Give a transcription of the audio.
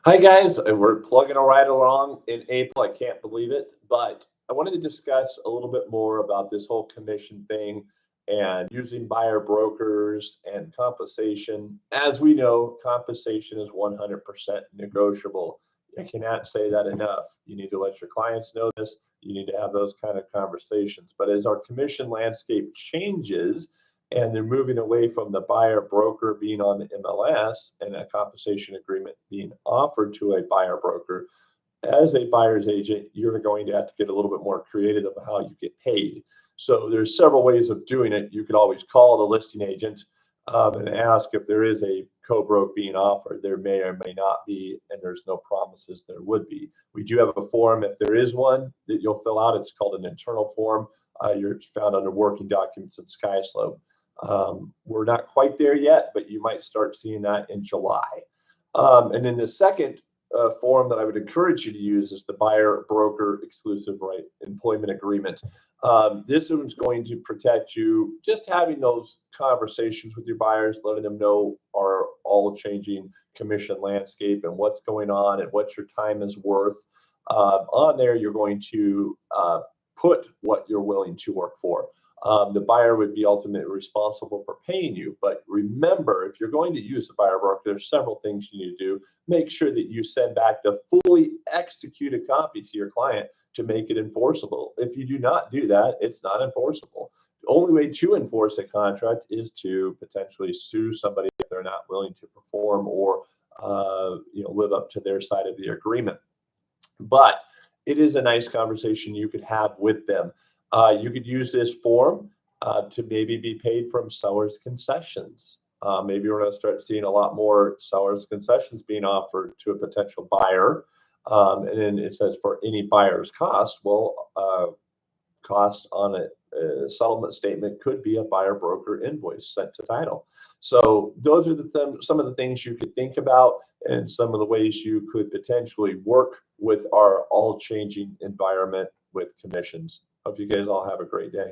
Hi guys, we're plugging right along in April. I can't believe it, but I wanted to discuss a little bit more about this whole commission thing and using buyer brokers and compensation. As we know, compensation is 100% negotiable. I cannot say that enough. You need to let your clients know this. You need to have those kind of conversations. But as our commission landscape changes, and they're moving away from the buyer broker being on the MLS and a compensation agreement being offered to a buyer broker. As a buyer's agent, you're going to have to get a little bit more creative of how you get paid. So there's several ways of doing it. You could always call the listing agent and ask if there is a co-broke being offered. There may or may not be, and there's no promises there would be. We do have a form if there is one that you'll fill out. It's called an internal form. You're found under working documents in SkySlope. We're not quite there yet, but you might start seeing that in July. And then the second form that I would encourage you to use is the buyer broker exclusive right employment agreement. This one's going to protect you just having those conversations with your buyers, letting them know our all changing commission landscape and what's going on and what your time is worth. On there, you're going to put what you're willing to work for. The buyer would be ultimately responsible for paying you. But remember, if you're going to use the buyer broker, there's several things you need to do. Make sure that you send back the fully executed copy to your client to make it enforceable. If you do not do that, it's not enforceable. The only way to enforce a contract is to potentially sue somebody if they're not willing to perform or live up to their side of the agreement. But it is a nice conversation you could have with them. You could use this form to maybe be paid from sellers' concessions. Maybe we're going to start seeing a lot more sellers' concessions being offered to a potential buyer. And then it says for any buyer's costs. Well, cost on a settlement statement could be a buyer broker invoice sent to title. So those are some of the things you could think about and some of the ways you could potentially work with our all changing environment with commissions. Hope you guys all have a great day.